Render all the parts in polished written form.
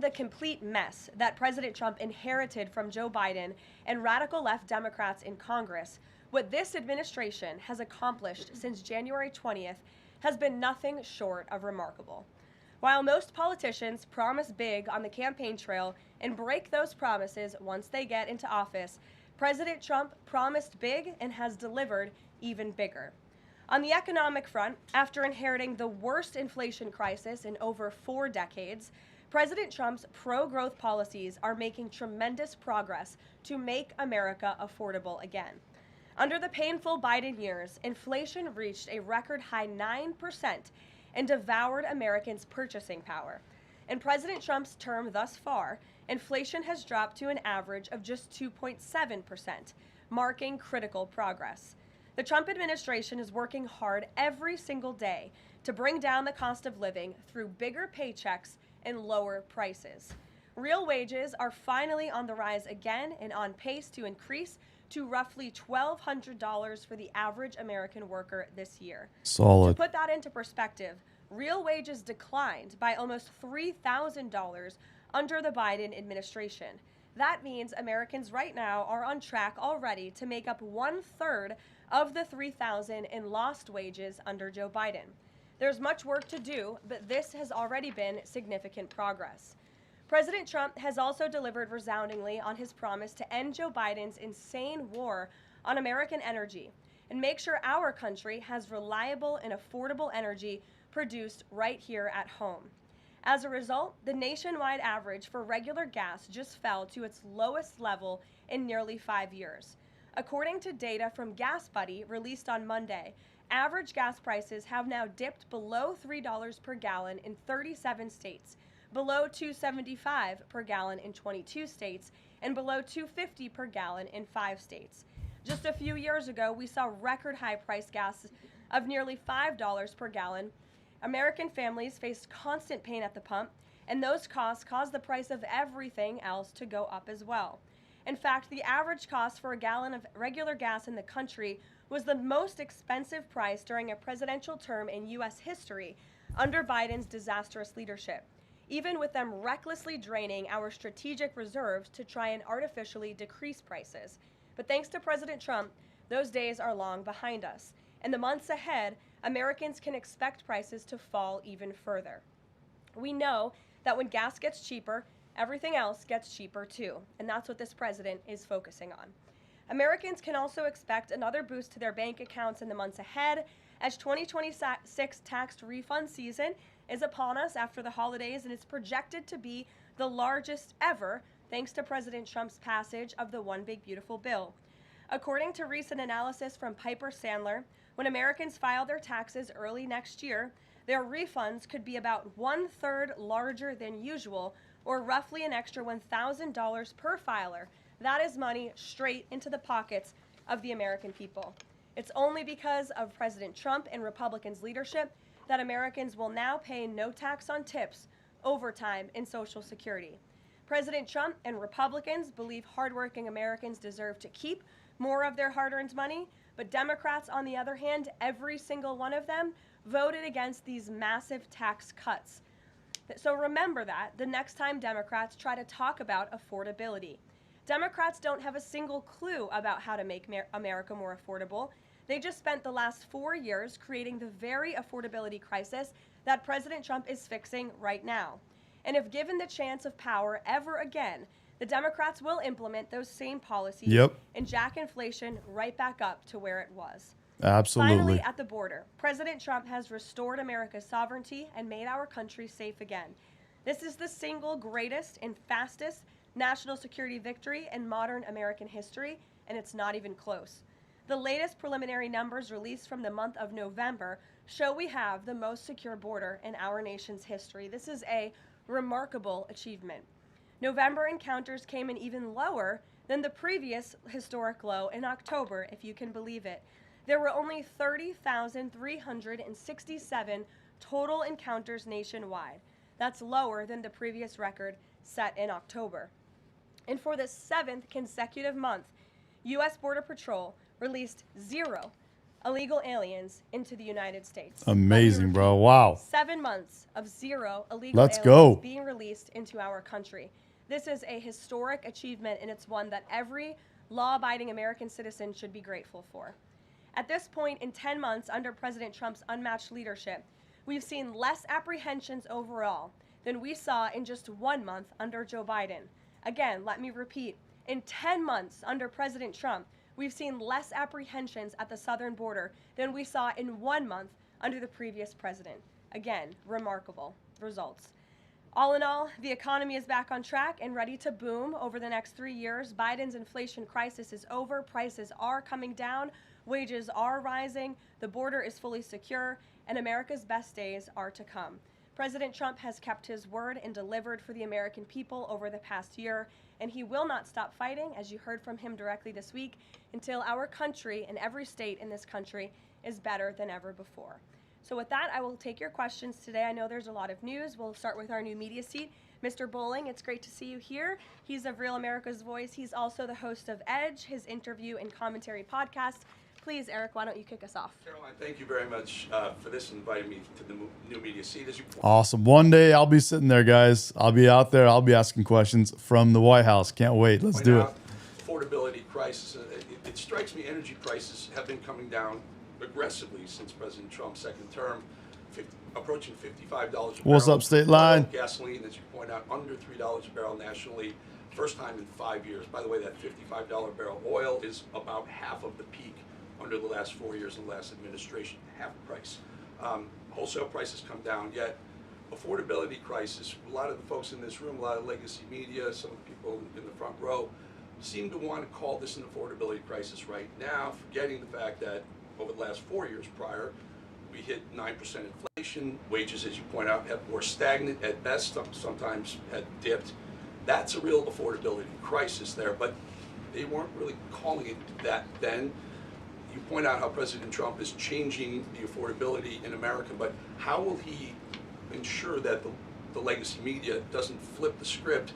the complete mess that President Trump inherited from Joe Biden and radical left Democrats in Congress, what this administration has accomplished since January 20th has been nothing short of remarkable. While most politicians promise big on the campaign trail and break those promises once they get into office, President Trump promised big and has delivered even bigger. On the economic front, after inheriting the worst inflation crisis in over 4 decades, President Trump's pro-growth policies are making tremendous progress to make America affordable again. Under the painful Biden years, inflation reached a record high 9% and devoured Americans' purchasing power. In President Trump's term thus far, inflation has dropped to an average of just 2.7%, marking critical progress. The Trump administration is working hard every single day to bring down the cost of living through bigger paychecks and lower prices. Real wages are finally on the rise again and on pace to increase to roughly $1,200 for the average American worker this year. Solid. To put that into perspective, real wages declined by almost $3,000 under the Biden administration. That means Americans right now are on track already to make up 1/3 of the $3,000 in lost wages under Joe Biden. There's much work to do, but this has already been significant progress. President Trump has also delivered resoundingly on his promise to end Joe Biden's insane war on American energy and make sure our country has reliable and affordable energy produced right here at home. As a result, the nationwide average for regular gas just fell to its lowest level in nearly 5 years. According to data from Gas Buddy released on Monday, average gas prices have now dipped below $3 per gallon in 37 states, below $2.75 per gallon in 22 states, and below $2.50 per gallon in 5 states. Just a few years ago, we saw record high price gas of nearly $5 per gallon. American families faced constant pain at the pump, and those costs caused the price of everything else to go up as well. In fact, the average cost for a gallon of regular gas in the country was the most expensive price during a presidential term in U.S. history under Biden's disastrous leadership, even with them recklessly draining our strategic reserves to try and artificially decrease prices. But thanks to President Trump, those days are long behind us. In the months ahead, Americans can expect prices to fall even further. We know that when gas gets cheaper, everything else gets cheaper too, and that's what this president is focusing on. Americans can also expect another boost to their bank accounts in the months ahead, as 2026 tax refund season is upon us after the holidays, and it's projected to be the largest ever thanks to President Trump's passage of the One Big Beautiful Bill. According to recent analysis from Piper Sandler, when Americans file their taxes early next year, their refunds could be about 1/3 larger than usual, or roughly an extra $1,000 per filer. That is money straight into the pockets of the American people. It's only because of President Trump and Republicans' leadership that Americans will now pay no tax on tips, overtime, and Social Security. President Trump and Republicans believe hardworking Americans deserve to keep more of their hard-earned money, but Democrats, on the other hand, every single one of them, voted against these massive tax cuts. So remember that the next time Democrats try to talk about affordability. Democrats don't have a single clue about how to make America more affordable. They just spent the last 4 years creating the very affordability crisis that President Trump is fixing right now. And if given the chance of power ever again, the Democrats will implement those same policies and jack inflation right back up to where it was. Absolutely. Finally, at the border, President Trump has restored America's sovereignty and made our country safe again. This is the single greatest and fastest national security victory in modern American history, and it's not even close. The latest preliminary numbers released from the month of November show we have the most secure border in our nation's history. This is a remarkable achievement. November encounters came in even lower than the previous historic low in October, if you can believe it. There were only 30,367 total encounters nationwide. That's lower than the previous record set in October. And for the 7th consecutive month, U.S. Border Patrol released 0 illegal aliens into the United States. Amazing, bro. Wow. 7 months of zero illegal Let's aliens go. being released into our country. This is a historic achievement, and it's one that every law-abiding American citizen should be grateful for. At this point, in 10 months under President Trump's unmatched leadership, we've seen less apprehensions overall than we saw in just 1 month under Joe Biden. Again, let me repeat, in 10 months under President Trump, we've seen less apprehensions at the southern border than we saw in 1 month under the previous president. Again, remarkable results. All in all, the economy is back on track and ready to boom over the next 3 years. Biden's inflation crisis is over, prices are coming down, wages are rising, the border is fully secure, and America's best days are to come. President Trump has kept his word and delivered for the American people over the past year, and he will not stop fighting, as you heard from him directly this week, until our country and every state in this country is better than ever before. So with that, I will take your questions today. I know there's a lot of news. We'll start with our new media seat. Mr. Bowling, it's great to see you here. He's of Real America's Voice. He's also the host of Edge, his interview and commentary podcast. Please, Eric, why don't you kick us off? Caroline, thank you very much for this and inviting me to the new media seat. As you Awesome. One day I'll be sitting there, guys. I'll be out there. I'll be asking questions from the White House. Can't wait. Let's do it. Affordability crisis. It strikes me energy prices have been coming down aggressively since President Trump's second term, approaching $55 a barrel. What's up, State Line? Gasoline, as you point out, under $3 a barrel nationally. First time in 5 years. By the way, that $55 a barrel oil is about half of the peak under the last 4 years of the last administration, half the price. Wholesale prices come down, yet affordability crisis, a lot of the folks in this room, a lot of legacy media, some of the people in the front row, seem to want to call this an affordability crisis right now, forgetting the fact that over the last 4 years prior, we hit 9% inflation, wages, as you point out, were stagnant at best, sometimes had dipped. That's a real affordability crisis there, but they weren't really calling it that then. You point out how President Trump is changing the affordability in America, but how will he ensure that the legacy media doesn't flip the script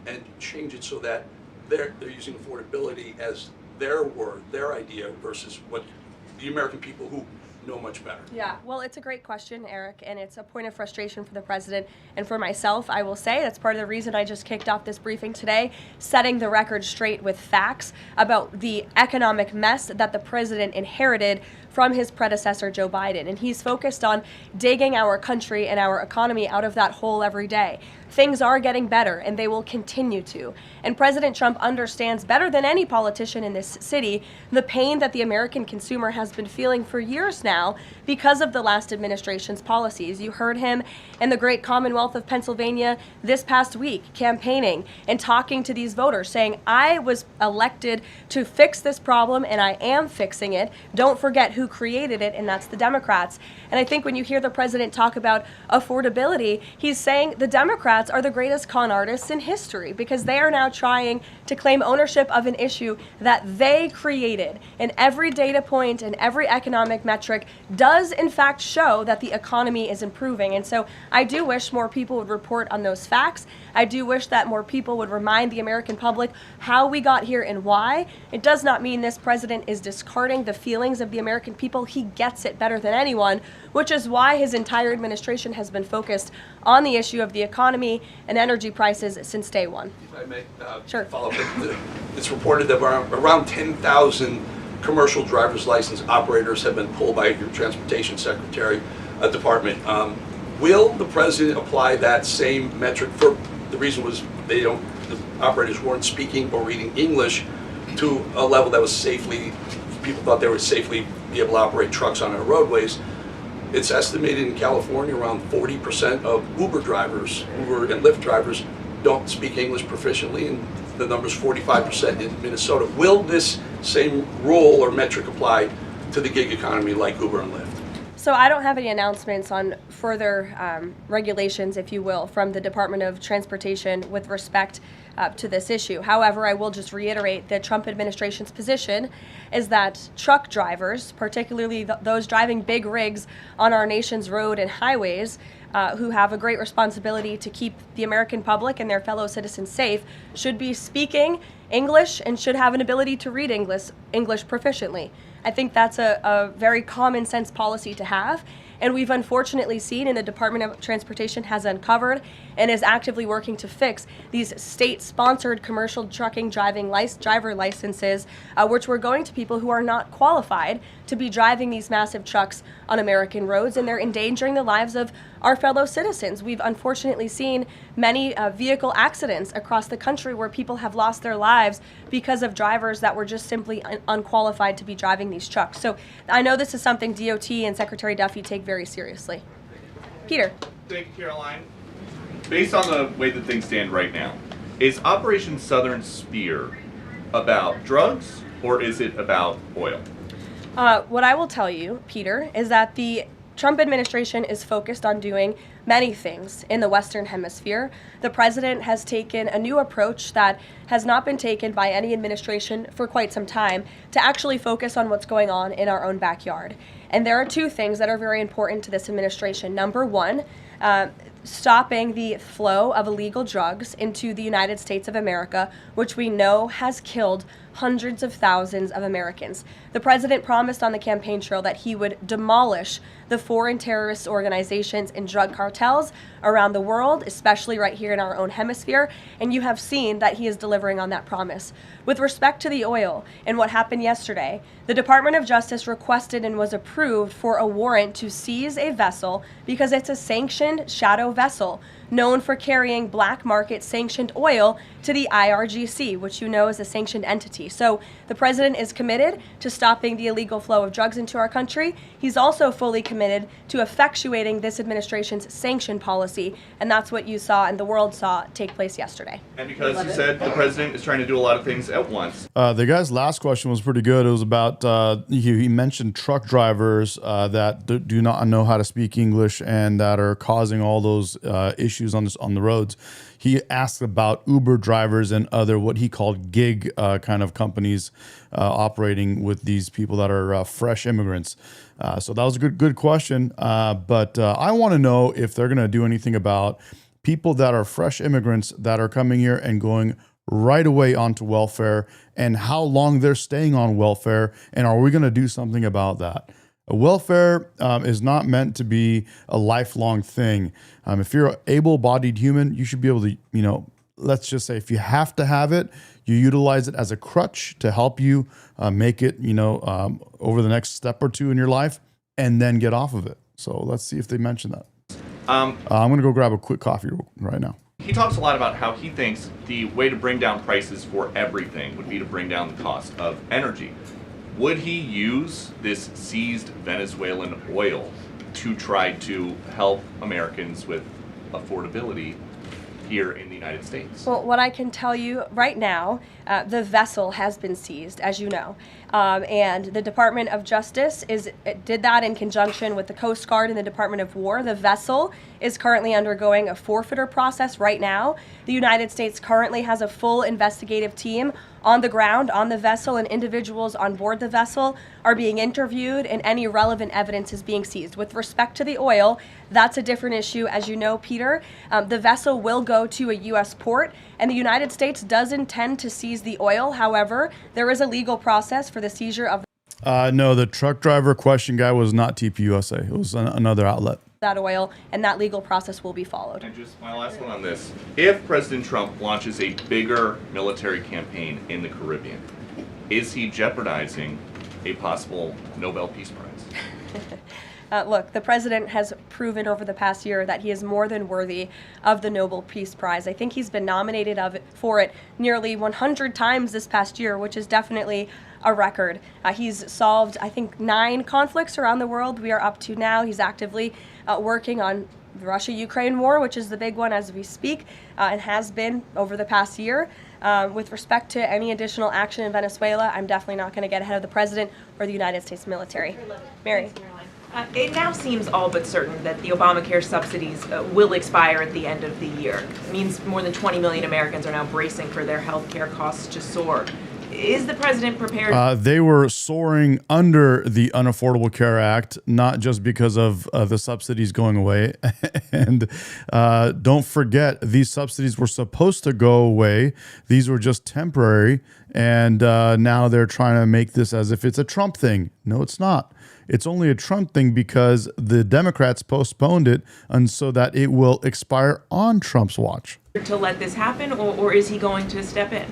and change it so that they're using affordability as their word, their idea, versus what the American people who know much better? Yeah, well, it's a great question, Eric, and it's a point of frustration for the president and for myself. I will say that's part of the reason I just kicked off this briefing today, setting the record straight with facts about the economic mess that the president inherited from his predecessor, Joe Biden. And he's focused on digging our country and our economy out of that hole every day. Things are getting better, and they will continue to. And President Trump understands better than any politician in this city the pain that the American consumer has been feeling for years now because of the last administration's policies. You heard him in the great Commonwealth of Pennsylvania this past week campaigning and talking to these voters, saying, I was elected to fix this problem, and I am fixing it. Don't forget who created it, and that's the Democrats. And I think when you hear the president talk about affordability, he's saying the Democrats are the greatest con artists in history because they are now trying to claim ownership of an issue that they created. And every data point and every economic metric does in fact show that the economy is improving. And so I do wish more people would report on those facts. I do wish that more people would remind the American public how we got here and why. It does not mean this president is discarding the feelings of the American people. He gets it better than anyone, which is why his entire administration has been focused on the issue of the economy and energy prices since day one. If I may Sure. follow up, it's reported that around 10,000 commercial driver's license operators have been pulled by your transportation secretary department. Will the president apply that same metric? For the reason was the operators weren't speaking or reading English to a level that was safely, people thought they would safely be able to operate trucks on our roadways. It's estimated in California around 40% of Uber drivers, Uber and Lyft drivers, don't speak English proficiently, and the number's 45% in Minnesota. Will this same rule or metric apply to the gig economy like Uber and Lyft? So I don't have any announcements on further regulations, if you will, from the Department of Transportation with respect to this issue. However, I will just reiterate the Trump administration's position is that truck drivers, particularly those driving big rigs on our nation's road and highways, who have a great responsibility to keep the American public and their fellow citizens safe, should be speaking English and should have an ability to read English proficiently. I think that's a very common sense policy to have. And we've unfortunately seen, and the Department of Transportation has uncovered and is actively working to fix these state-sponsored commercial trucking driver licenses, which were going to people who are not qualified to be driving these massive trucks on American roads, and they're endangering the lives of our fellow citizens. We've unfortunately seen many vehicle accidents across the country where people have lost their lives because of drivers that were just simply unqualified to be driving these trucks. So I know this is something DOT and Secretary Duffy take very seriously. Peter. Thank you, Caroline. Based on the way that things stand right now, is Operation Southern Spear about drugs or is it about oil? What I will tell you, Peter, is that the Trump administration is focused on doing many things in the Western Hemisphere. The president has taken a new approach that has not been taken by any administration for quite some time to actually focus on what's going on in our own backyard. And there are two things that are very important to this administration. Number one, stopping the flow of illegal drugs into the United States of America, which we know has killed hundreds of thousands of Americans. The president promised on the campaign trail that he would demolish the foreign terrorist organizations and drug cartels around the world, especially right here in our own hemisphere, and you have seen that he is delivering on that promise. With respect to the oil and what happened yesterday, the Department of Justice requested and was approved for a warrant to seize a vessel because it's a sanctioned shadow vessel known for carrying black market sanctioned oil to the IRGC, which you know is a sanctioned entity. So the president is committed to stopping the illegal flow of drugs into our country. He's also fully committed to effectuating this administration's sanction policy, and that's what you saw and the world saw take place yesterday. And because you said the president is trying to do a lot of things at once. The guy's last question was pretty good. It was about, he mentioned truck drivers that do not know how to speak English and that are causing all those issues on the roads. He asked about Uber drivers and other what he called gig kind of companies operating with these people that are fresh immigrants. So that was a good question. But I want to know if they're going to do anything about people that are fresh immigrants that are coming here and going right away onto welfare and how long they're staying on welfare. And are we going to do something about that? Welfare is not meant to be a lifelong thing. If you're an able-bodied human, you should be able to, let's just say if you have to have it, you utilize it as a crutch to help you make it, over the next step or two in your life and then get off of it. So let's see if they mention that. I'm going to go grab a quick coffee right now. He talks a lot about how he thinks the way to bring down prices for everything would be to bring down the cost of energy. Would he use this seized Venezuelan oil to try to help Americans with affordability here in the United States? Well, what I can tell you right now, the vessel has been seized, as you know. And the Department of Justice did that in conjunction with the Coast Guard and the Department of War. The vessel is currently undergoing a forfeiture process right now. The United States currently has a full investigative team on the ground on the vessel, and individuals on board the vessel are being interviewed and any relevant evidence is being seized. With respect to the oil, that's a different issue. As you know, Peter, the vessel will go to a U.S. port, and the United States does intend to seize the oil. However, there is a legal process for the seizure of No, the truck driver question guy was not TPUSA. It was another outlet. That oil, and that legal process will be followed. And just my last one on this. If President Trump launches a bigger military campaign in the Caribbean, is he jeopardizing a possible Nobel Peace Prize? Look, the president has proven over the past year that he is more than worthy of the Nobel Peace Prize. I think he's been nominated for it nearly 100 times this past year, which is definitely a record. He's solved, I think, 9 conflicts around the world. We are up to now. He's actively working on the Russia-Ukraine war, which is the big one as we speak, and has been over the past year. With respect to any additional action in Venezuela, I'm definitely not going to get ahead of the president or the United States military. Mary. It now seems all but certain that the Obamacare subsidies will expire at the end of the year. It means more than 20 million Americans are now bracing for their health care costs to soar. Is the president prepared? They were soaring under the Unaffordable Care Act, not just because of the subsidies going away. And don't forget, these subsidies were supposed to go away. These were just temporary. And now they're trying to make this as if it's a Trump thing. No, it's not. It's only a Trump thing because the Democrats postponed it and so that it will expire on Trump's watch. To let this happen, or is he going to step in?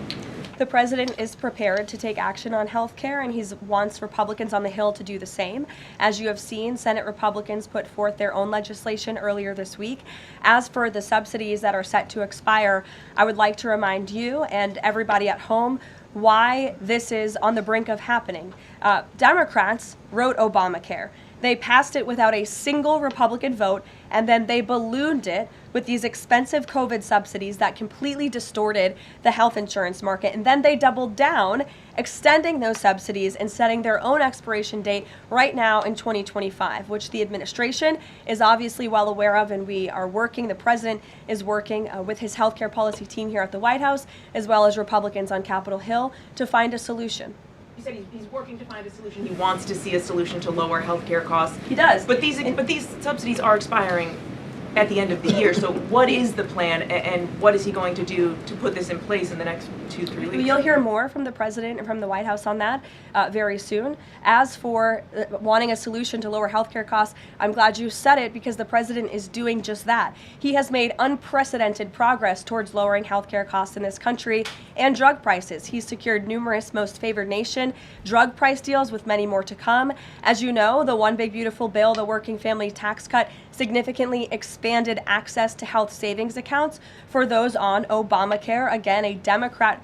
The president is prepared to take action on health care, and he wants Republicans on the Hill to do the same. As you have seen, Senate Republicans put forth their own legislation earlier this week. As for the subsidies that are set to expire, I would like to remind you and everybody at home why this is on the brink of happening. Democrats wrote Obamacare. They passed it without a single Republican vote, and then they ballooned it with these expensive COVID subsidies that completely distorted the health insurance market. And then they doubled down, extending those subsidies and setting their own expiration date right now in 2025, which the administration is obviously well aware of, and we are working. The president is working with his healthcare policy team here at the White House, as well as Republicans on Capitol Hill, to find a solution. You said he's working to find a solution. He wants to see a solution to lower healthcare costs. He does. But these subsidies are expiring at the end of the year. So what is the plan, and what is he going to do to put this in place in the next 2-3 weeks? You'll hear more from the president and from the White House on that very soon. As for wanting a solution to lower healthcare costs, I'm glad you said it, because the president is doing just that. He has made unprecedented progress towards lowering healthcare costs in this country and drug prices. He's secured numerous most favored nation drug price deals, with many more to come. As you know, the One Big Beautiful Bill, the working family tax cut, significantly expanded access to health savings accounts for those on Obamacare. Again, a Democrat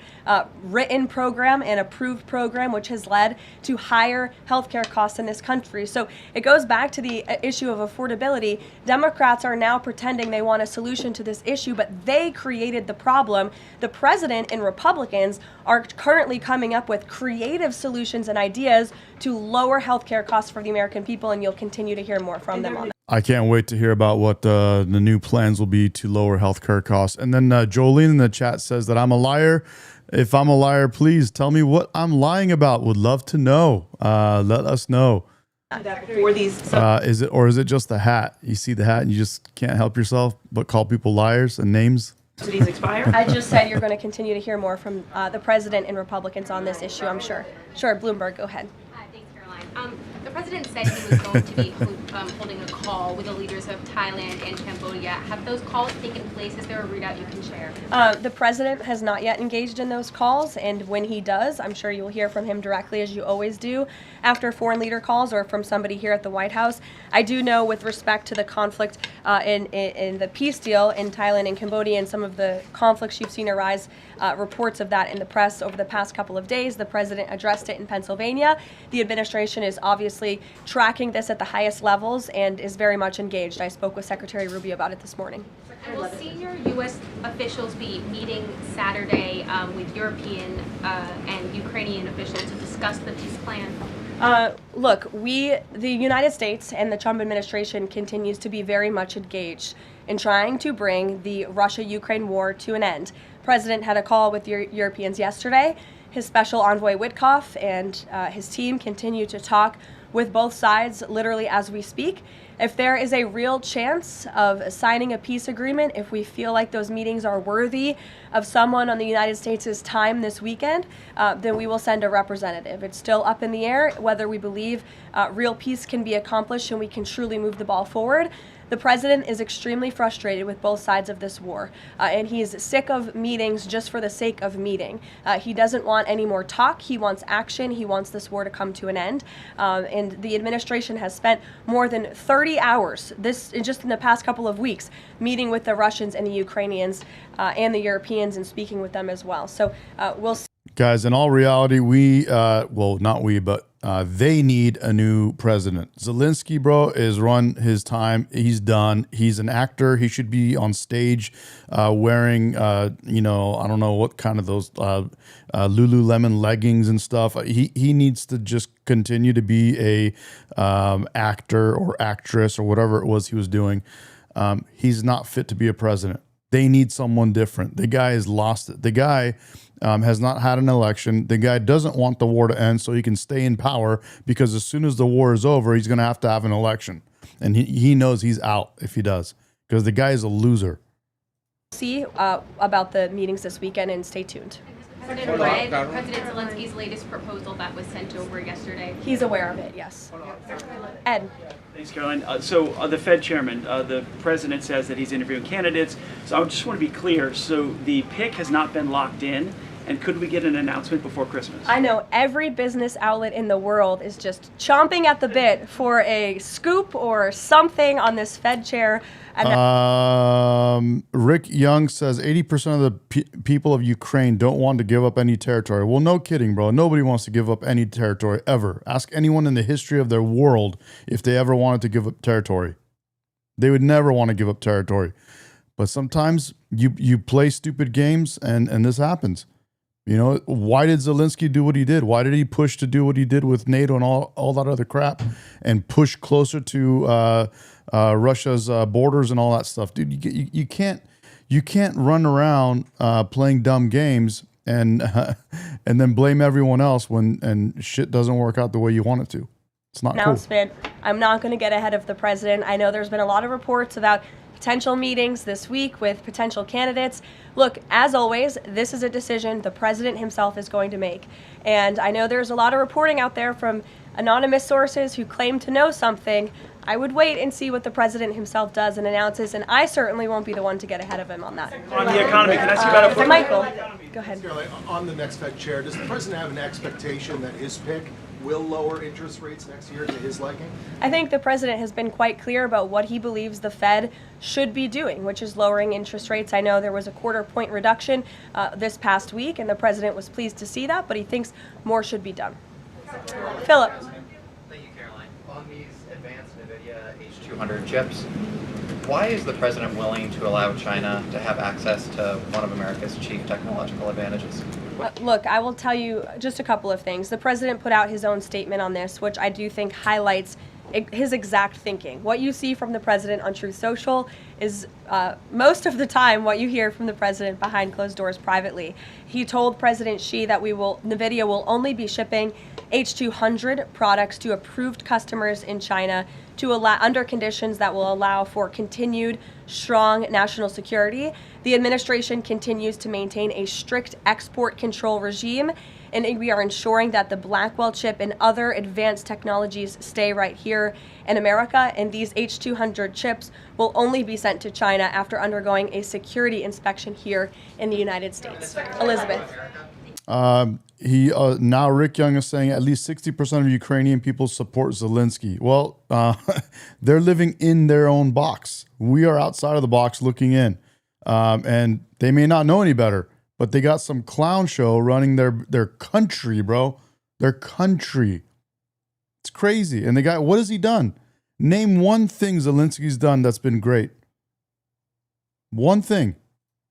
written program and approved program, which has led to higher healthcare costs in this country. So it goes back to the issue of affordability. Democrats are now pretending they want a solution to this issue, but they created the problem. The president and Republicans are currently coming up with creative solutions and ideas to lower healthcare costs for the American people, and you'll continue to hear more from them on that. I can't wait to hear about what the new plans will be to lower healthcare costs. And then Jolene in the chat says that I'm a liar. If I'm a liar, please tell me what I'm lying about. Would love to know. Let us know. Before these is it just the hat? You see the hat and you just can't help yourself but call people liars and names? subsidies expire? I just said you're going to continue to hear more from the president and Republicans on this issue, I'm sure. Sure, Bloomberg, go ahead. Thanks, Caroline. The president said he was going to be holding a call with the leaders of Thailand and Cambodia. Have those calls taken place? Is there a readout you can share? The president has not yet engaged in those calls, and when he does, I'm sure you'll hear from him directly, as you always do, after foreign leader calls or from somebody here at the White House. I do know, with respect to the conflict in the peace deal in Thailand and Cambodia and some of the conflicts you've seen arise, reports of that in the press over the past couple of days. The president addressed it in Pennsylvania. The administration is obviously tracking this at the highest levels and is very much engaged. I spoke with Secretary Rubio about it this morning. And will senior U.S. officials be meeting Saturday with European and Ukrainian officials to discuss the peace plan? Look, the United States and the Trump administration continues to be very much engaged in trying to bring the Russia-Ukraine war to an end. The president had a call with Europeans yesterday. His special envoy Witkoff and his team continue to talk with both sides literally as we speak. If there is a real chance of signing a peace agreement, if we feel like those meetings are worthy of someone on the United States' time this weekend, then we will send a representative. It's still up in the air whether we believe real peace can be accomplished and we can truly move the ball forward. The president is extremely frustrated with both sides of this war, and he's sick of meetings just for the sake of meeting. He doesn't want any more talk. He wants action. He wants this war to come to an end. And the administration has spent more than 30 hours, just in the past couple of weeks, meeting with the Russians and the Ukrainians and the Europeans and speaking with them as well. So we'll see. Guys, in all reality, not we, but they need a new president. Zelensky, bro, is run his time. He's done. He's an actor. He should be on stage wearing, I don't know what kind of those Lululemon leggings and stuff. He needs to just continue to be a actor or actress or whatever it was he was doing. He's not fit to be a president. They need someone different. The guy has lost it. The guy has not had an election. The guy doesn't want the war to end so he can stay in power, because as soon as the war is over, he's going to have an election. And he knows he's out if he does, because the guy is a loser. See about the meetings this weekend, and stay tuned. President read President Zelensky's latest proposal that was sent over yesterday. He's aware of it, yes. Ed. Thanks, Caroline. The Fed chairman, the president says that he's interviewing candidates. So I just want to be clear. So the pick has not been locked in, and could we get an announcement before Christmas? I know every business outlet in the world is just chomping at the bit for a scoop or something on this Fed chair. And Rick Young says 80% of the people of Ukraine don't want to give up any territory. Well, no kidding, bro. Nobody wants to give up any territory ever. Ask anyone in the history of their world if they ever wanted to give up territory. They would never want to give up territory. But sometimes you play stupid games, and this happens. You know, why did Zelensky do what he did? Why did he push to do what he did with NATO and all that other crap, and push closer to Russia's borders and all that stuff? Dude, you can't run around playing dumb games and then blame everyone else when shit doesn't work out the way you want it to. It's not cool. I'm not going to get ahead of the president. I know there's been a lot of reports about potential meetings this week with potential candidates. Look, as always, this is a decision the president himself is going to make. And I know there's a lot of reporting out there from anonymous sources who claim to know something. I would wait and see what the president himself does and announces, and I certainly won't be the one to get ahead of him on that. On the economy, can I ask you about a Michael, go ahead. On the next Fed chair, does the president have an expectation that his pick will lower interest rates next year to his liking? I think the president has been quite clear about what he believes the Fed should be doing, which is lowering interest rates. I know there was a quarter-point reduction this past week, and the president was pleased to see that, but he thinks more should be done. Philip. Thank you, Caroline. On these advanced NVIDIA H200 chips, why is the president willing to allow China to have access to one of America's chief technological advantages? Look, I will tell you just a couple of things. The president put out his own statement on this, which I do think highlights his exact thinking. What you see from the president on Truth Social is most of the time what you hear from the president behind closed doors privately. He told President Xi that NVIDIA will only be shipping H200 products to approved customers in China under conditions that will allow for continued strong national security. The administration continues to maintain a strict export control regime, and we are ensuring that the Blackwell chip and other advanced technologies stay right here in America, and these H200 chips will only be sent to China after undergoing a security inspection here in the United States. Elizabeth. Now Rick Young is saying at least 60% of Ukrainian people support Zelensky. Well, they're living in their own box. We are outside of the box looking in. And they may not know any better, but they got some clown show running their country, bro. Their country. It's crazy. And the guy, what has he done? Name one thing Zelensky's done that's been great. One thing.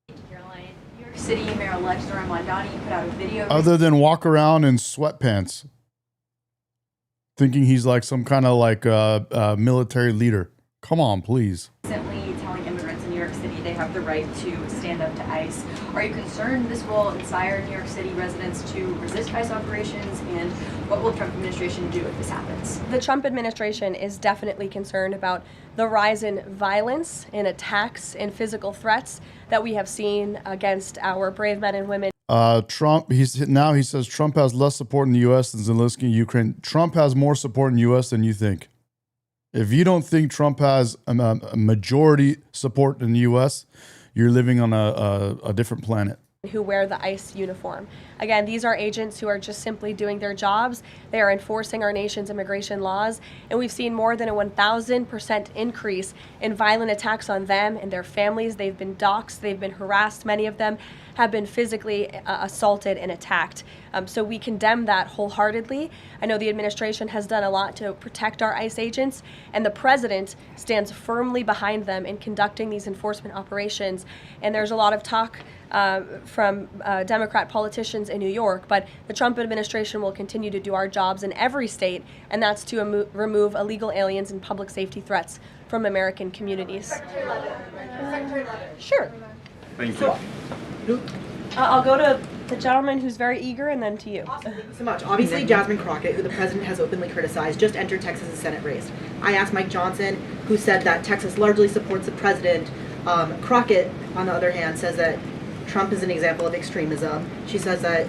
New York City Mayor-elect Zoran Mondani put out a video. Other than walk around in sweatpants, thinking he's like some kind of like military leader. Come on, please. Recently telling immigrants in New York City they have the right to stand up to ICE. Are you concerned this will inspire New York City residents to resist ICE operations, and what will the Trump administration do if this happens? The Trump administration is definitely concerned about the rise in violence, in attacks, and physical threats that we have seen against our brave men and women. Trump, he says Trump has less support in the U.S. than Zelensky in Ukraine. Trump has more support in the U.S. than you think. If you don't think Trump has a majority support in the U.S., you're living on a different planet. Who wear the ICE uniform. Again, these are agents who are just simply doing their jobs. They are enforcing our nation's immigration laws, and we've seen more than a 1,000% increase in violent attacks on them and their families. They've been doxxed, they've been harassed. Many of them have been physically assaulted and attacked. So we condemn that wholeheartedly. I know the administration has done a lot to protect our ICE agents, and the president stands firmly behind them in conducting these enforcement operations. And there's a lot of talk from Democrat politicians in New York, but the Trump administration will continue to do our jobs in every state, and that's to remove illegal aliens and public safety threats from American communities. Sure. Thank you. I'll go to the gentleman who's very eager, and then to you. Awesome. Thank you so much. Obviously, Jasmine Crockett, who the president has openly criticized, just entered Texas' Senate race. I asked Mike Johnson, who said that Texas largely supports the president. Crockett, on the other hand, says that Trump is an example of extremism. She says that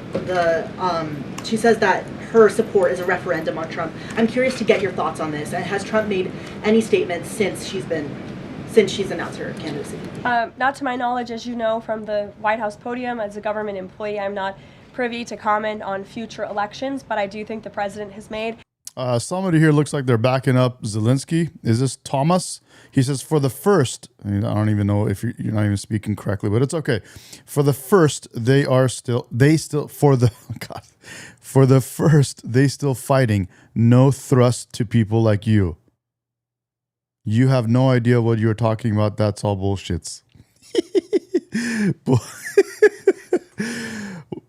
her support is a referendum on Trump. I'm curious to get your thoughts on this. Has Trump made any statements since she's announced her candidacy? Not to my knowledge, as you know from the White House podium, as a government employee, I'm not privy to comment on future elections, but I do think the president has made. Somebody here looks like they're backing up Zelensky. Is this Thomas? He says, for the first, I don't even know if you're not even speaking correctly, but it's okay. For the first, they still fighting. No thrust to people like you. You have no idea what you're talking about. That's all bullshits.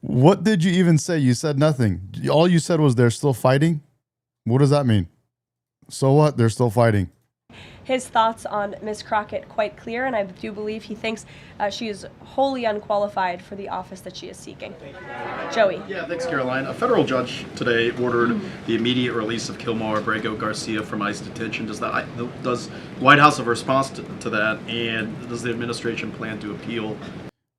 What did you even say? You said nothing. All you said was they're still fighting. What does that mean? So what? They're still fighting. His thoughts on Ms. Crockett quite clear, and I do believe he thinks she is wholly unqualified for the office that she is seeking. Joey. Yeah, thanks, Caroline. A federal judge today ordered the immediate release of Kilmar Abrego Garcia from ICE detention. Does White House have a response to that, and does the administration plan to appeal?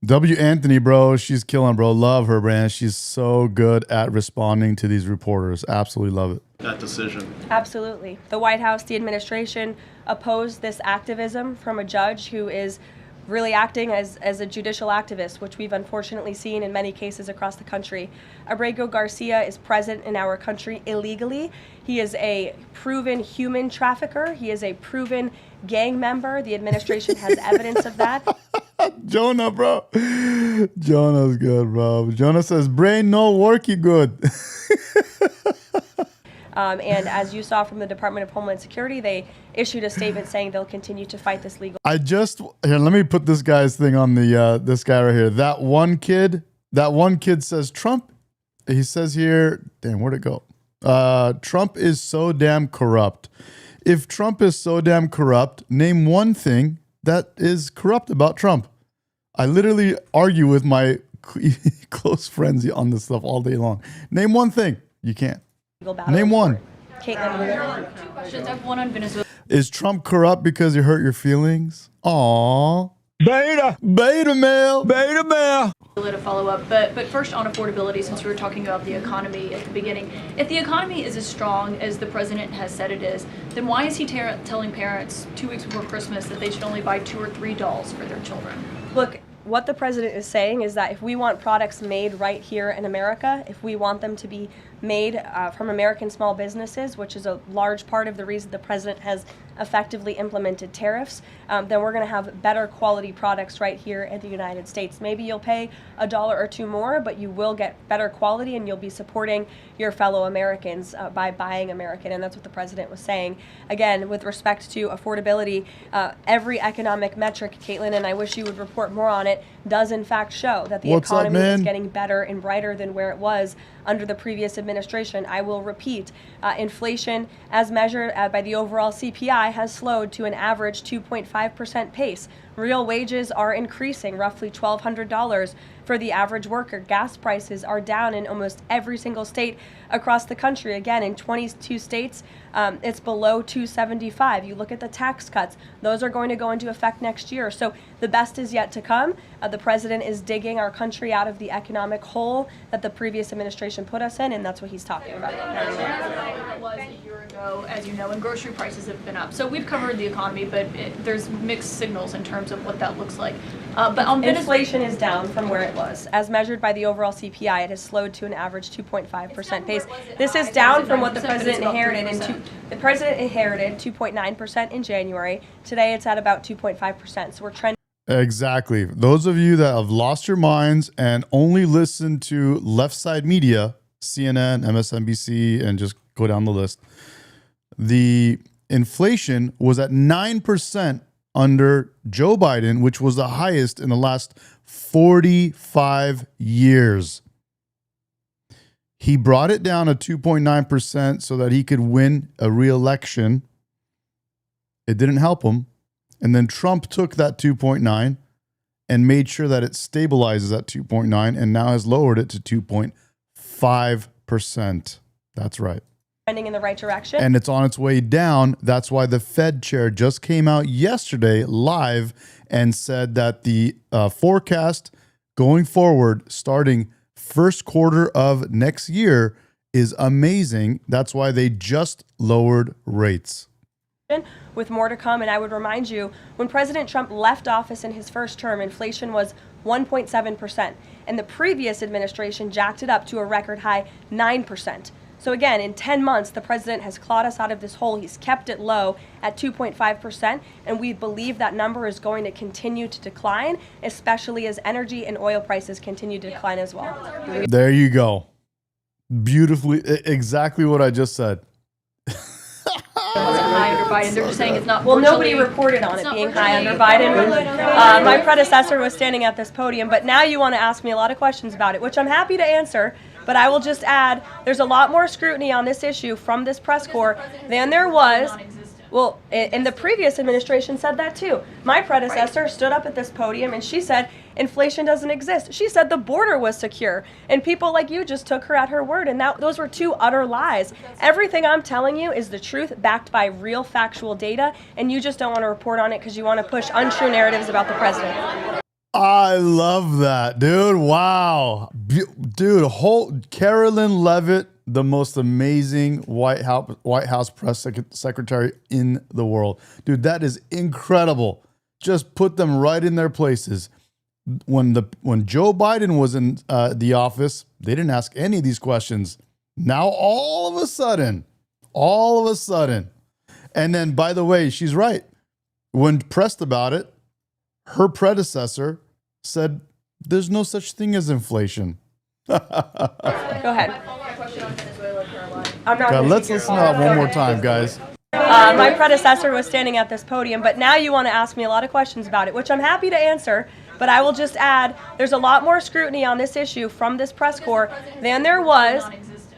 W. Anthony, bro, she's killing, bro. Love her, man. She's so good at responding to these reporters. Absolutely love it. That decision. Absolutely. The White House, the administration opposed this activism from a judge who is really acting as a judicial activist, which we've unfortunately seen in many cases across the country. Abrego Garcia is present in our country illegally. He is a proven human trafficker. He is a proven gang member. The administration has evidence of that. Jonah, bro. Jonah's good, bro. Jonah says, brain no worky good. And as you saw from the Department of Homeland Security, they issued a statement saying they'll continue to fight this legal. Here, let me put this guy's thing on this guy right here. That one kid says Trump, he says here, damn, where'd it go? Trump is so damn corrupt. If Trump is so damn corrupt, name one thing that is corrupt about Trump. I literally argue with my close friends on this stuff all day long. Name one thing. You can't. Name one. Caitlin. Two questions. I have one on Venezuela. Is Trump corrupt because he hurt your feelings? Aww. Beta male. To follow up, but first on affordability, since we were talking about the economy at the beginning. If the economy is as strong as the president has said it is, then why is he telling parents 2 weeks before Christmas that they should only buy 2 or 3 dolls for their children? Look, what the president is saying is that if we want products made right here in America, if we want them to be made from American small businesses, which is a large part of the reason the president has effectively implemented tariffs, then we're going to have better quality products right here in the United States. Maybe you'll pay $1 or $2 more, but you will get better quality and you'll be supporting your fellow Americans by buying American, and that's what the president was saying. Again, with respect to affordability, every economic metric, Caitlin, and I wish you would report more on it, does in fact show that the economy is getting better and brighter than where it was under the previous administration. I will repeat, inflation as measured by the overall CPI has slowed to an average 2.5% pace. Real wages are increasing, roughly $1,200 for the average worker. Gas prices are down in almost every single state across the country. Again, in 22 states, it's below $275. You look at the tax cuts, those are going to go into effect next year. So the best is yet to come. The president is digging our country out of the economic hole that the previous administration put us in, and that's what he's talking about. It was a year ago, as you know, and grocery prices have been up. So we've covered the economy, but there's mixed signals in terms of what that looks like. But on inflation is down from where it was. As measured by the overall CPI, it has slowed to an average 2.5% pace. This is down from what the president inherited. The president inherited 2.9% in January. Today it's at about 2.5%. So we're trending. Exactly. Those of you that have lost your minds and only listen to left side media, CNN, MSNBC, and just go down the list, the inflation was at 9% under Joe Biden, which was the highest in the last 45 years. He brought it down to 2.9% so that he could win a re-election. It didn't help him. And then Trump took that 2.9 and made sure that it stabilizes at 2.9 and now has lowered it to 2.5%. That's right. Trending in the right direction. And it's on its way down. That's why the Fed chair just came out yesterday live and said that the forecast going forward, starting first quarter of next year, is amazing. That's why they just lowered rates. With more to come, and I would remind you, when President Trump left office in his first term, inflation was 1.7%, and the previous administration jacked it up to a record high 9%. So again, in 10 months, the president has clawed us out of this hole. He's kept it low at 2.5%, and we believe that number is going to continue to decline, especially as energy and oil prices continue to decline as well. There you go. Beautifully, exactly what I just said. It wasn't high under Biden. They're just saying it's not. Well, nobody reported on it being high under Biden. My predecessor was standing at this podium, but now you want to ask me a lot of questions about it, which I'm happy to answer. But I will just add, there's a lot more scrutiny on this issue from this press corps than there was. Well, and the previous administration said that too. My predecessor stood up at this podium and she said inflation doesn't exist. She said the border was secure, and people like you just took her at her word, and those were two utter lies. Everything I'm telling you is the truth, backed by real factual data, and you just don't want to report on it because you want to push untrue narratives about the president. I love that, dude. Wow. Dude, Carolyn Levitt, the most amazing White House press secretary in the world. Dude, that is incredible. Just put them right in their places. When Joe Biden was in the office, they didn't ask any of these questions. Now all of a sudden, and then, by the way, she's right. When pressed about it, her predecessor said there's no such thing as inflation. Go ahead. I'm not God, let's listen to that one more time, guys. My predecessor was standing at this podium, but now you want to ask me a lot of questions about it, which I'm happy to answer. But I will just add, there's a lot more scrutiny on this issue from this press corps than there was.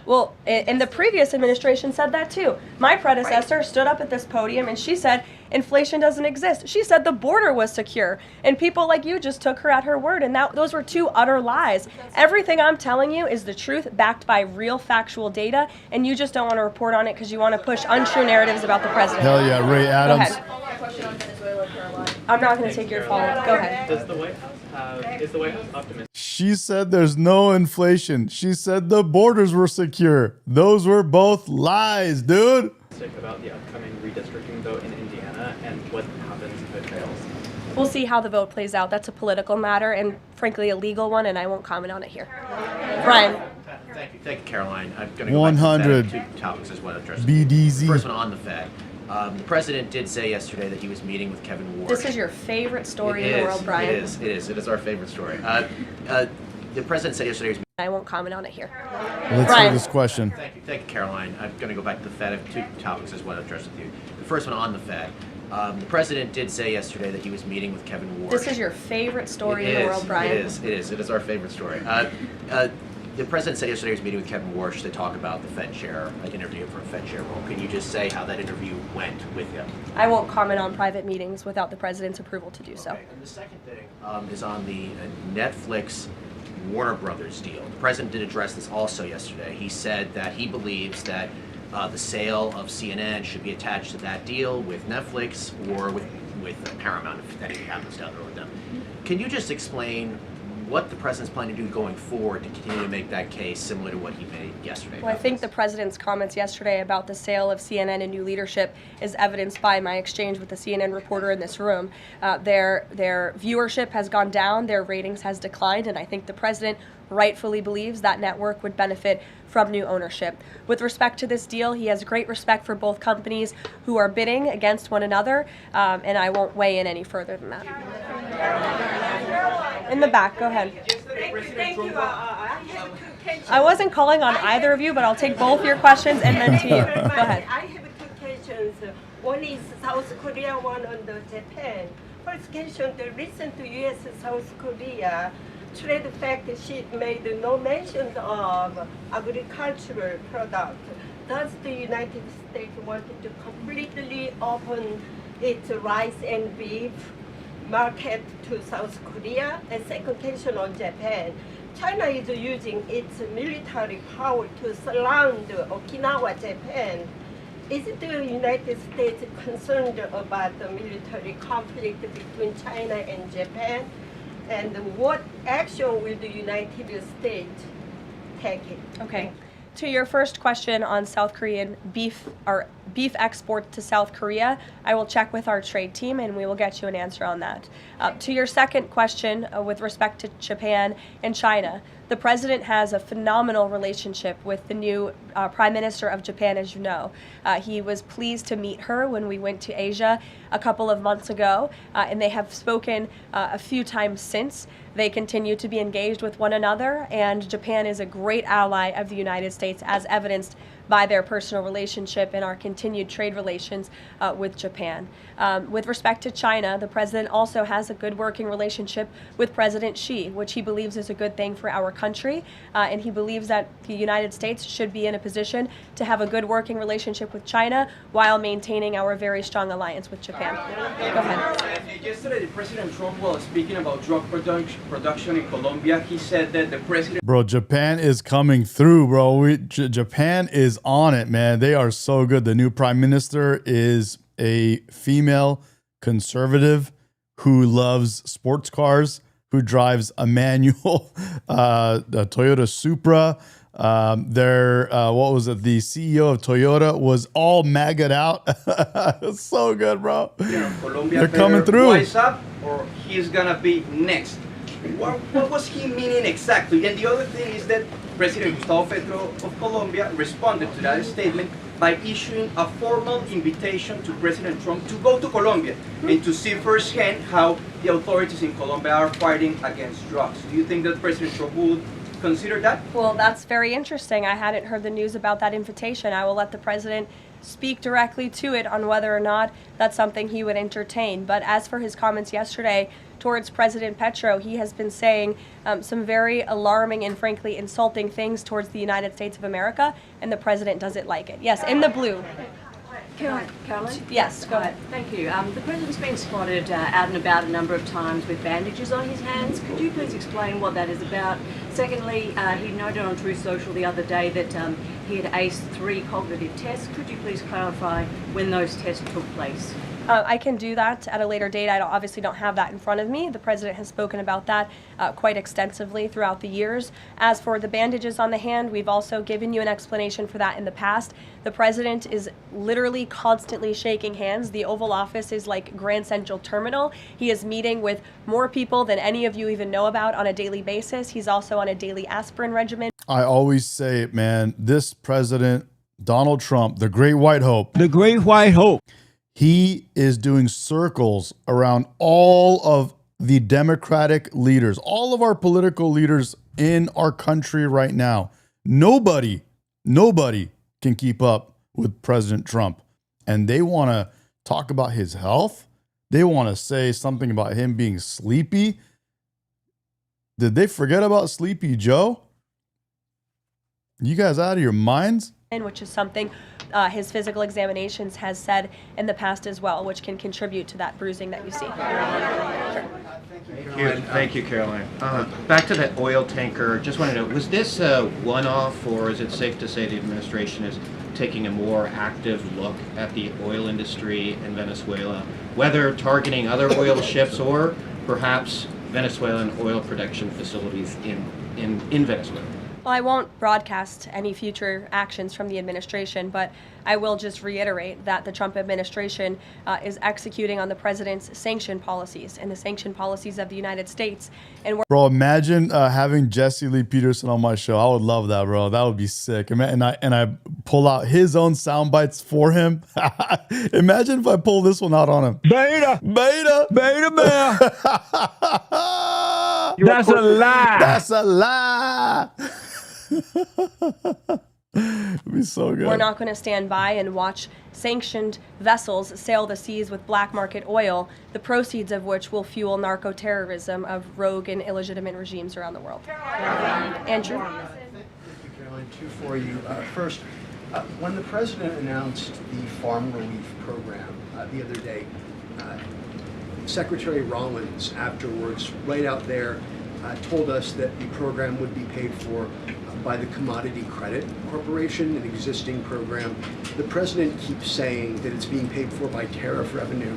Well, and the previous administration said that too. My predecessor stood up at this podium and she said inflation doesn't exist. She said the border was secure, and people like you just took her at her word, and those were two utter lies. Everything I'm telling you is the truth, backed by real factual data, and you just don't want to report on it because you want to push untrue narratives about the president. Hell yeah, Ray Adams. Go ahead. I'm not going to take your follow-up. Go ahead. Does the White House is the White House optimistic? She said there's no inflation. She said the borders were secure. Those were both lies, dude. About the upcoming redistricting vote in Indiana and what happens if it fails? We'll see how the vote plays out. That's a political matter and, frankly, a legal one, and I won't comment on it here. Brian. Thank you, Caroline. I'm going to go 100 back to the Fed. Two topics as well. BDZ. First one on the Fed. The president did say yesterday that he was meeting with Kevin Warsh. This is your favorite story in the world, Brian. It is our favorite story. The president said yesterday he was. I won't comment on it here. Let's hear this question. Thank you, Caroline. I'm going to go back to the Fed. I have two topics as well to address with you. The first one on the Fed. The president did say yesterday that he was meeting with Kevin Warsh. This is your favorite story in the world, Brian. It is our favorite story. The president said yesterday he was meeting with Kevin Warsh to talk about the Fed chair, interview for a Fed chair role. Can you just say how that interview went with him? I won't comment on private meetings without the president's approval to do so. And the second thing is on the Netflix Warner Brothers deal. The president did address this also yesterday. He said that he believes that the sale of CNN should be attached to that deal with Netflix or with Paramount if anything happens down the road with them. Can you just explain what the president's planning to do going forward to continue to make that case similar to what he made yesterday? Well, I think the president's comments yesterday about the sale of CNN and new leadership is evidenced by my exchange with the CNN reporter in this room. Their viewership has gone down, their ratings has declined, and I think the president rightfully believes that network would benefit from new ownership. With respect to this deal, he has great respect for both companies who are bidding against one another, and I won't weigh in any further than that. In the back, go ahead. Thank you. I wasn't calling on either of you, but I'll take both your questions and then to you. Go ahead. I have two questions. One is South Korea, one on the Japan. First question, the recent U.S.-South Korea trade fact sheet made no mention of agricultural product. Does the United States want to completely open its rice and beef market to South Korea? And second question on Japan. China is using its military power to surround Okinawa, Japan. Is the United States concerned about the military conflict between China and Japan? And what action will the United States take? Okay. To your first question on South Korean beef or beef export to South Korea, I will check with our trade team and we will get you an answer on that. To your second question with respect to Japan and China, the president has a phenomenal relationship with the new Prime Minister of Japan, as you know. He was pleased to meet her when we went to Asia a couple of months ago, and they have spoken a few times since. They continue to be engaged with one another, and Japan is a great ally of the United States, as evidenced by their personal relationship and our continued trade relations with Japan. With respect to China, the president also has a good working relationship with President Xi, which he believes is a good thing for our country, and he believes that the United States should be in a position to have a good working relationship with China while maintaining our very strong alliance with Japan. Go ahead. Yesterday, President Trump was speaking about drug production in Colombia. He said that the president... Bro, Japan is coming through, bro. Japan is on it, man. They are so good. The new prime minister is a female conservative who loves sports cars, who drives a manual a Toyota Supra. What was it? The CEO of Toyota was all maggot out. It's so good, bro. Colombia They're coming through. Wise up, or he's gonna be next. What was he meaning exactly? And the other thing is that President Gustavo Petro of Colombia responded to that statement by issuing a formal invitation to President Trump to go to Colombia and to see firsthand how the authorities in Colombia are fighting against drugs. Do you think that President Trump would consider that? Well, that's very interesting. I hadn't heard the news about that invitation. I will let the president speak directly to it on whether or not that's something he would entertain. But as for his comments yesterday towards President Petro, he has been saying some very alarming and frankly insulting things towards the United States of America, and the president doesn't like it. Yes, in the blue. Caroline? Yes, go ahead. Thank you. The president's been spotted out and about a number of times with bandages on his hands. Could you please explain what that is about? Secondly, he noted on Truth Social the other day that he had aced 3 cognitive tests. Could you please clarify when those tests took place? I can do that at a later date. I obviously don't have that in front of me. The president has spoken about that quite extensively throughout the years. As for the bandages on the hand, we've also given you an explanation for that in the past. The president is literally constantly shaking hands. The Oval Office is like Grand Central Terminal. He is meeting with more people than any of you even know about on a daily basis. He's also on a daily aspirin regimen. I always say it, man. This president, Donald Trump, the Great White Hope. The Great White Hope. He is doing circles around all of the Democratic leaders, all of our political leaders in our country right now. Nobody can keep up with President Trump. And they want to talk about his health. They want to say something about him being sleepy. Did they forget about Sleepy Joe? You guys out of your minds? Which is something his physical examinations has said in the past as well, which can contribute to that bruising that you see. Thank you, Caroline. Back to that oil tanker, just want to know, was this a one-off, or is it safe to say the administration is taking a more active look at the oil industry in Venezuela, whether targeting other oil ships or perhaps Venezuelan oil production facilities in Venezuela? Well, I won't broadcast any future actions from the administration, but I will just reiterate that the Trump administration is executing on the president's sanction policies and the sanction policies of the United States. And bro, imagine having Jesse Lee Peterson on my show. I would love that, bro. That would be sick. And I pull out his own sound bites for him. Imagine if I pull this one out on him. Beta bear. That's a lie. That's a lie. It'd be so good. We're not going to stand by and watch sanctioned vessels sail the seas with black market oil, the proceeds of which will fuel narco-terrorism of rogue and illegitimate regimes around the world. Andrew? Thank you, Caroline. 2 for you. First, when the president announced the farm relief program the other day, Secretary Rollins afterwards, right out there, told us that the program would be paid for by the Commodity Credit Corporation, an existing program. The president keeps saying that it's being paid for by tariff revenue.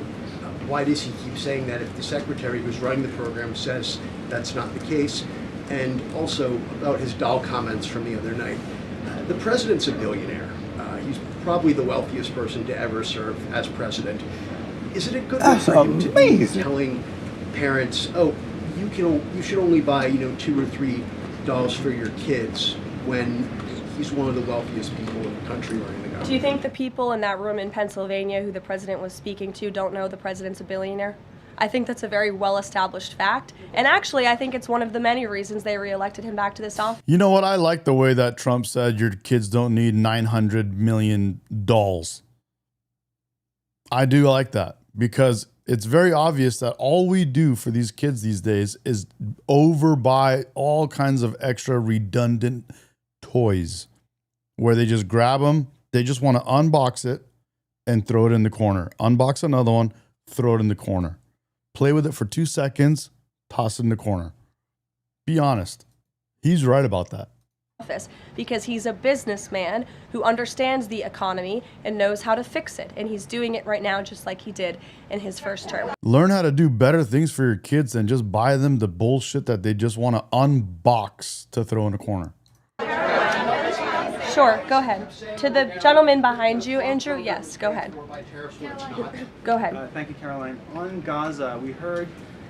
Why does he keep saying that if the secretary who's running the program says that's not the case? And also about his doll comments from the other night. The president's a billionaire. He's probably the wealthiest person to ever serve as president. Is it a good thing for him to be telling parents, oh, you should only buy, $2 or $3 for your kids, when he's one of the wealthiest people in the country running the government? Do you think the people in that room in Pennsylvania who the president was speaking to don't know the president's a billionaire? I think that's a very well-established fact. And actually, I think it's one of the many reasons they reelected him back to this office. You know what? I like the way that Trump said your kids don't need 900 million dolls. I do like that, because it's very obvious that all we do for these kids these days is overbuy all kinds of extra redundant toys where they just grab them. They just want to unbox it and throw it in the corner. Unbox another one, throw it in the corner. Play with it for 2 seconds, toss it in the corner. Be honest. He's right about that. Because he's a businessman who understands the economy and knows how to fix it. And he's doing it right now just like he did in his first term. Learn how to do better things for your kids than just buy them the bullshit that they just want to unbox to throw in a corner. Sure, go ahead. To the gentleman behind you, Andrew, yes, go ahead. Go ahead. Thank you, Caroline. On Gaza, we heard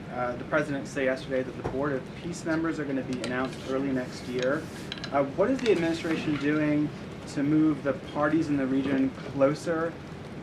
the president say yesterday that the Board of Peace members are going to be announced early next year. What is the administration doing to move the parties in the region closer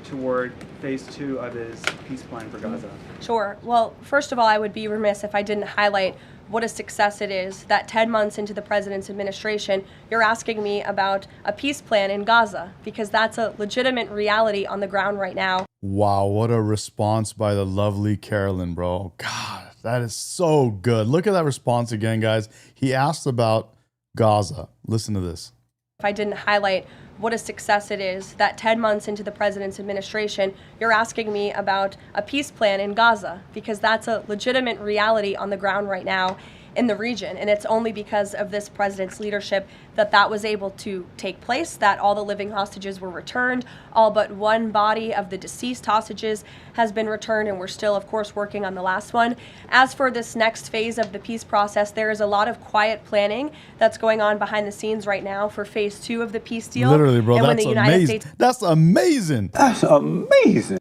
toward phase 2 of his peace plan for Gaza? Sure. Well, first of all, I would be remiss if I didn't highlight what a success it is that 10 months into the president's administration, you're asking me about a peace plan in Gaza, because that's a legitimate reality on the ground right now. Wow, what a response by the lovely Carolyn, bro. God, that is so good. Look at that response again, guys. He asked about Gaza. Listen to this. If I didn't highlight what a success it is that 10 months into the president's administration, you're asking me about a peace plan in Gaza, because that's a legitimate reality on the ground right now in the region. And it's only because of this president's leadership that that was able to take place, that all the living hostages were returned. All but one body of the deceased hostages has been returned, and we're still, of course, working on the last one. As for this next phase of the peace process, there is a lot of quiet planning that's going on behind the scenes right now for phase 2 of the peace deal. Literally, bro, and that's amazing. That's amazing. That's amazing.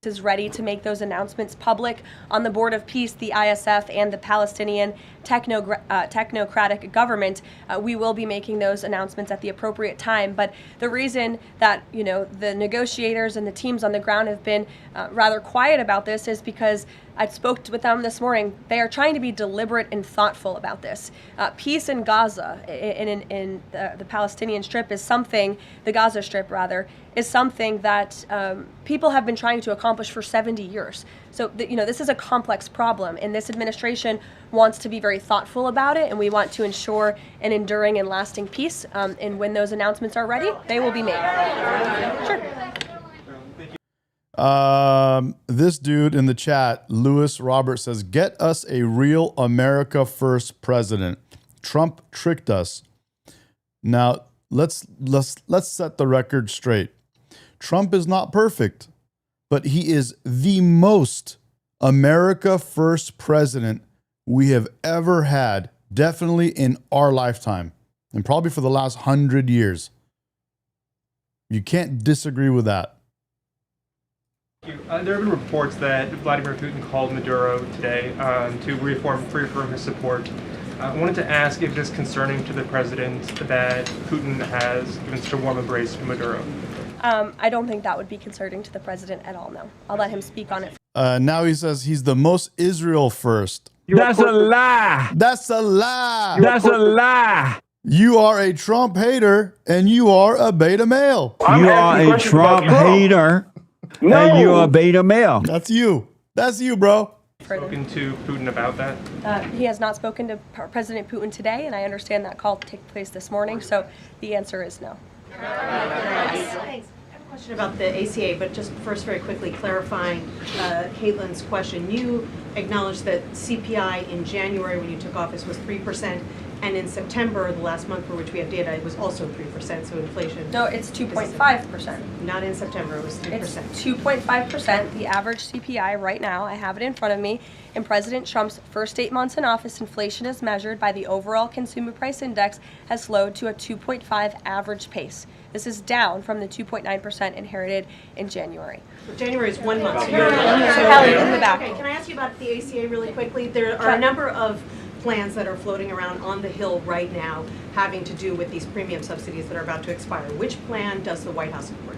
Is ready to make those announcements public. On the Board of Peace, the ISF, and the Palestinian technocratic government, we will be making those announcements at the appropriate time. But the reason that the negotiators and the teams on the ground have been rather quiet about this is because I spoke with them this morning. They are trying to be deliberate and thoughtful about this. Peace in Gaza, in the Palestinian Strip, is something, the Gaza Strip rather, is something that people have been trying to accomplish for 70 years. So, this is a complex problem, and this administration wants to be very thoughtful about it, and we want to ensure an enduring and lasting peace. And when those announcements are ready, they will be made. Sure. This dude in the chat, Lewis Robert, says, "Get us a real America First president. Trump tricked us." Now, let's set the record straight. Trump is not perfect, but he is the most America First president we have ever had, definitely in our lifetime, and probably for the last 100 years. You can't disagree with that. There have been reports that Vladimir Putin called Maduro today to reaffirm his support. I wanted to ask if it is concerning to the president that Putin has given such a warm embrace to Maduro. I don't think that would be concerning to the president at all, no. I'll let him speak on it. Now he says he's the most Israel first. That's a lie. That's a lie. That's a lie. You are a Trump hater, and you are a beta male. You are a Trump hater, and you are a beta male. That's you. That's you, bro. Spoken to Putin about that? He has not spoken to President Putin today, and I understand that call took place this morning, so the answer is no. Yes. Question about the ACA, but just first very quickly clarifying Caitlin's question. You acknowledged that CPI in January when you took office was 3%, and in September, the last month for which we have data, it was also 3%, so inflation. No, it's 2.5%. Not in September, it was 3%. It's 2.5%, the average CPI right now. I have it in front of me. In President Trump's first 8 months in office, inflation as measured by the overall consumer price index has slowed to a 2.5 average pace. This is down from the 2.9% inherited in January. January is 1 month. So Kelly, in the back. Okay, can I ask you about the ACA really quickly? There are a number of plans that are floating around on the Hill right now having to do with these premium subsidies that are about to expire. Which plan does the White House support?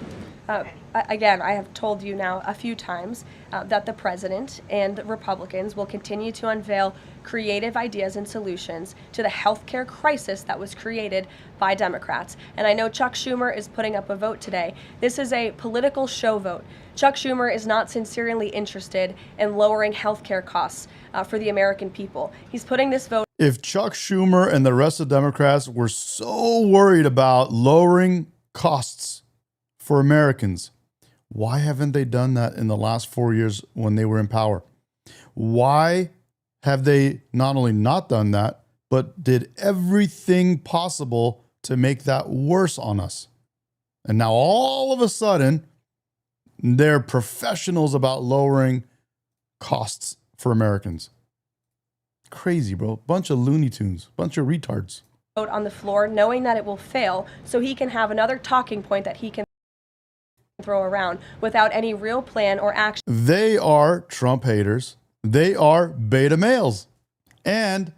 Again, I have told you now a few times that the president and Republicans will continue to unveil creative ideas and solutions to the healthcare crisis that was created by Democrats. And I know Chuck Schumer is putting up a vote today. This is a political show vote. Chuck Schumer is not sincerely interested in lowering healthcare costs for the American people. He's putting this vote. If Chuck Schumer and the rest of Democrats were so worried about lowering costs for Americans, why haven't they done that in the last 4 years when they were in power? Why have they not only not done that, but did everything possible to make that worse on us? And now all of a sudden, they're professionals about lowering costs for Americans. Crazy, bro. Bunch of Looney Tunes, bunch of retards. Vote on the floor knowing that it will fail so he can have another talking point that he can throw around without any real plan or action. They are Trump haters. They are beta males. And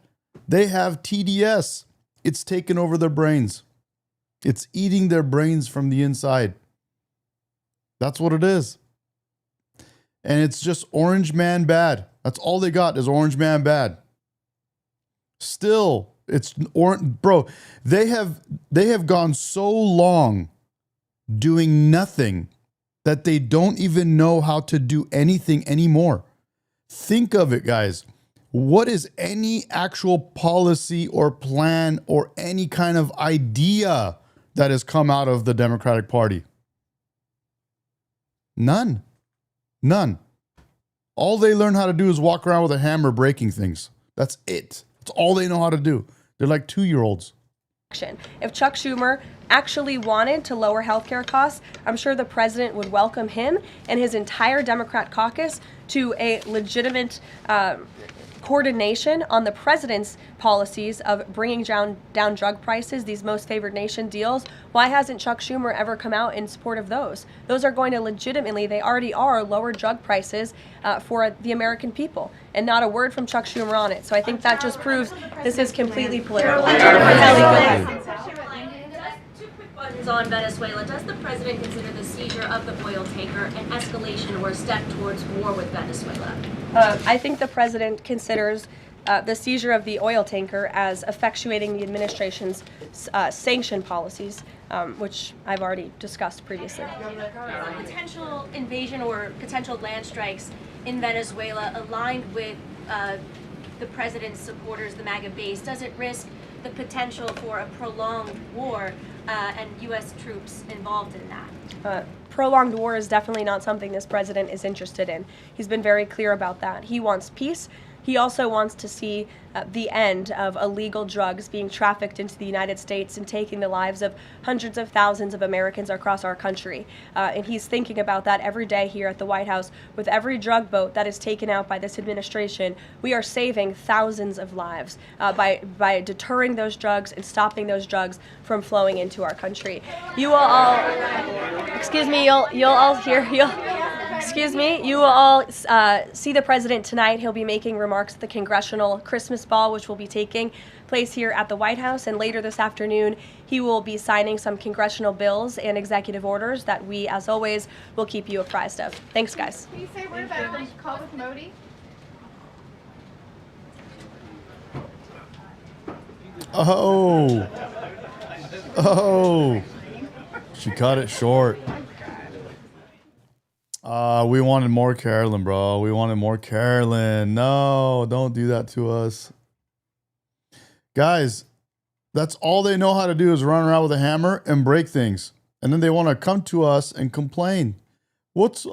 they have TDS. It's taken over their brains. It's eating their brains from the inside. That's what it is. And it's just orange man bad. That's all they got is orange man bad. Still, it's bro, they have gone so long doing nothing that they don't even know how to do anything anymore. Think of it, guys. What is any actual policy or plan or any kind of idea that has come out of the Democratic Party? None. None. All they learn how to do is walk around with a hammer breaking things. That's it. That's all they know how to do. They're like 2-year-olds. If Chuck Schumer actually wanted to lower healthcare costs, I'm sure the president would welcome him and his entire Democrat caucus to a legitimate coordination on the president's policies of bringing down drug prices, these most favored nation deals. Why hasn't Chuck Schumer ever come out in support of those? Those are going to legitimately, they already are, lower drug prices for the American people. And not a word from Chuck Schumer on it. So I think that just proves this is completely political. On Venezuela, does the president consider the seizure of the oil tanker an escalation or a step towards war with Venezuela? I think the president considers the seizure of the oil tanker as effectuating the administration's sanction policies, which I've already discussed previously. Potential invasion or potential land strikes in Venezuela aligned with the president's supporters, the MAGA base, does it risk the potential for a prolonged war and U.S. troops involved in that? Prolonged war is definitely not something this president is interested in. He's been very clear about that. He wants peace. He also wants to see the end of illegal drugs being trafficked into the United States and taking the lives of hundreds of thousands of Americans across our country. And he's thinking about that every day here at the White House. With every drug boat that is taken out by this administration, we are saving thousands of lives by deterring those drugs and stopping those drugs from flowing into our country. You will all, excuse me, you'll all hear, excuse me, you will all see the president tonight. He'll be making remarks at the Congressional Christmas Ball, which will be taking place here at the White House. And later this afternoon, he will be signing some congressional bills and executive orders that we, as always, will keep you apprised of. Thanks, guys. Can you say a word about the call with Modi? Oh. Oh. She cut it short. We wanted more Carolyn, bro. We wanted more Carolyn. No, don't do that to us. Guys, that's all they know how to do is run around with a hammer and break things. And then they want to come to us and complain.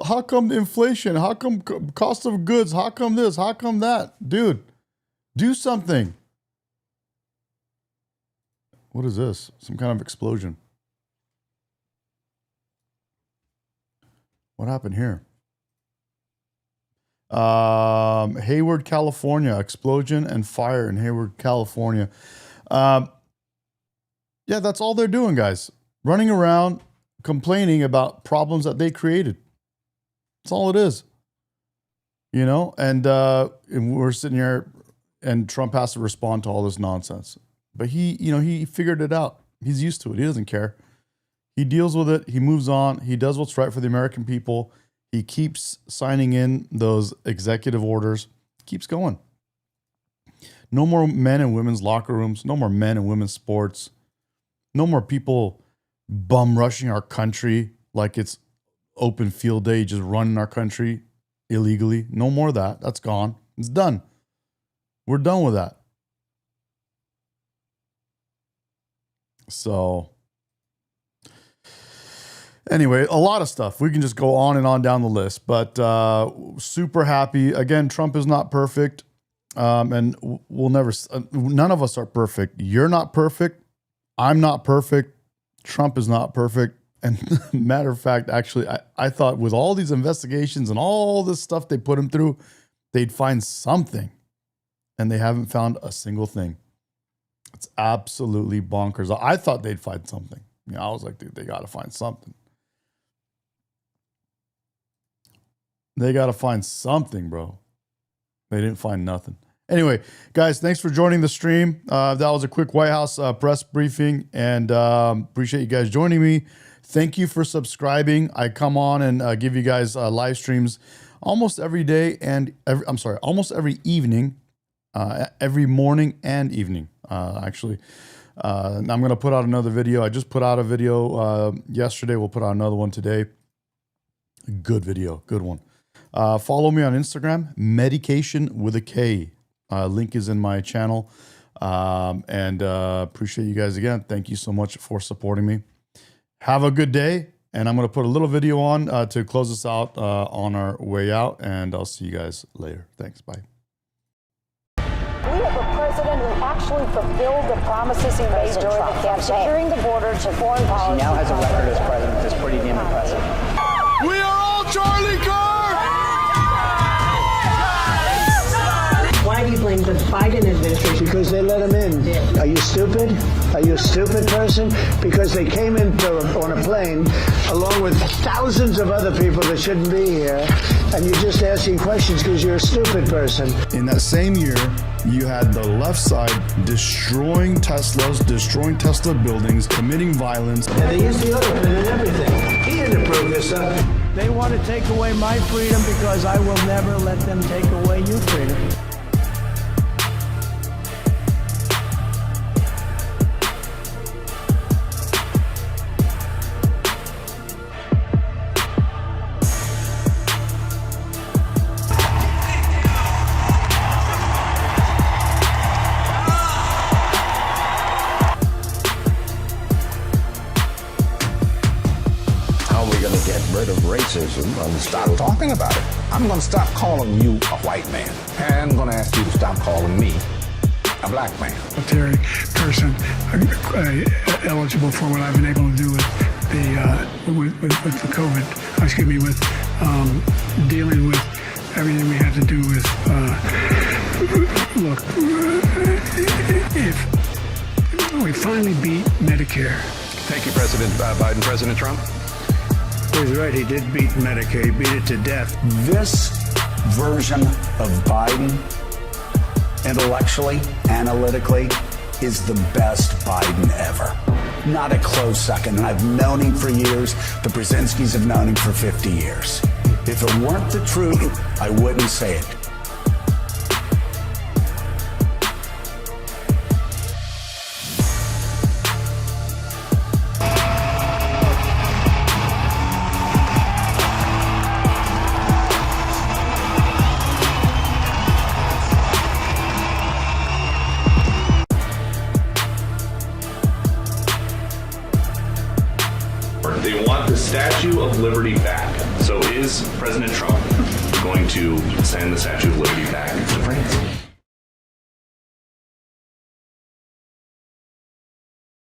How come inflation? How come cost of goods? How come this? How come that? Dude, do something. What is this? Some kind of explosion. What happened here? Hayward, California. Explosion and fire in Hayward, California. Yeah, that's all they're doing, guys. Running around complaining about problems that they created. That's all it is. You know, and we're sitting here and Trump has to respond to all this nonsense. But he figured it out. He's used to it. He doesn't care. He deals with it. He moves on. He does what's right for the American people. He keeps signing in those executive orders. Keeps going. No more men and women's locker rooms. No more men and women's sports. No more people bum rushing our country like it's open field day, just running our country illegally. No more of that. That's gone. It's done. We're done with that. So anyway, a lot of stuff. We can just go on and on down the list, but super happy. Again, Trump is not perfect, and we'll never. None of us are perfect. You're not perfect. I'm not perfect. Trump is not perfect. And matter of fact, actually, I thought with all these investigations and all this stuff they put him through, they'd find something, and they haven't found a single thing. It's absolutely bonkers. I thought they'd find something. I was like, dude, they got to find something. They got to find something, bro. They didn't find nothing. Anyway, guys, thanks for joining the stream. That was a quick White House press briefing, and appreciate you guys joining me. Thank you for subscribing. I come on and give you guys live streams almost every day and almost every evening, every morning and evening, actually. I'm going to put out another video. I just put out a video yesterday. We'll put out another one today. Good video. Good one. Follow me on Instagram, medication with a K. Link is in my channel. And appreciate you guys again. Thank you so much for supporting me. Have a good day. And I'm going to put a little video on to close us out on our way out. And I'll see you guys later. Thanks. Bye. We have a president who actually fulfilled the promises he made during the campaign. Securing the border to foreign policy. He now has a record as president that's pretty damn impressive. We are all Charlie Kirk! Why do you blame the Biden administration? Because they let him in. Are you stupid? Are you a stupid person? Because they came in on a plane along with thousands of other people that shouldn't be here, and you're just asking questions because you're a stupid person. In that same year, you had the left side destroying Teslas, destroying Tesla buildings, committing violence. And they used the other pen and everything. He didn't approve this stuff. They want to take away my freedom because I will never let them take away your freedom. And stop talking about it. I'm going to stop calling you a white man, and I'm going to ask you to stop calling me a black man. Military person eligible for what I've been able to do with the COVID. Excuse me, with dealing with everything we had to do with. Look, if we finally beat Medicare. Thank you, President Biden. President Trump. He's right, he did beat Medicaid, he beat it to death. This version of Biden, intellectually, analytically, is the best Biden ever. Not a close second, and I've known him for years. The Brzezinskis have known him for 50 years. If it weren't the truth, I wouldn't say it. They want the Statue of Liberty back. So is President Trump going to send the Statue of Liberty back to France?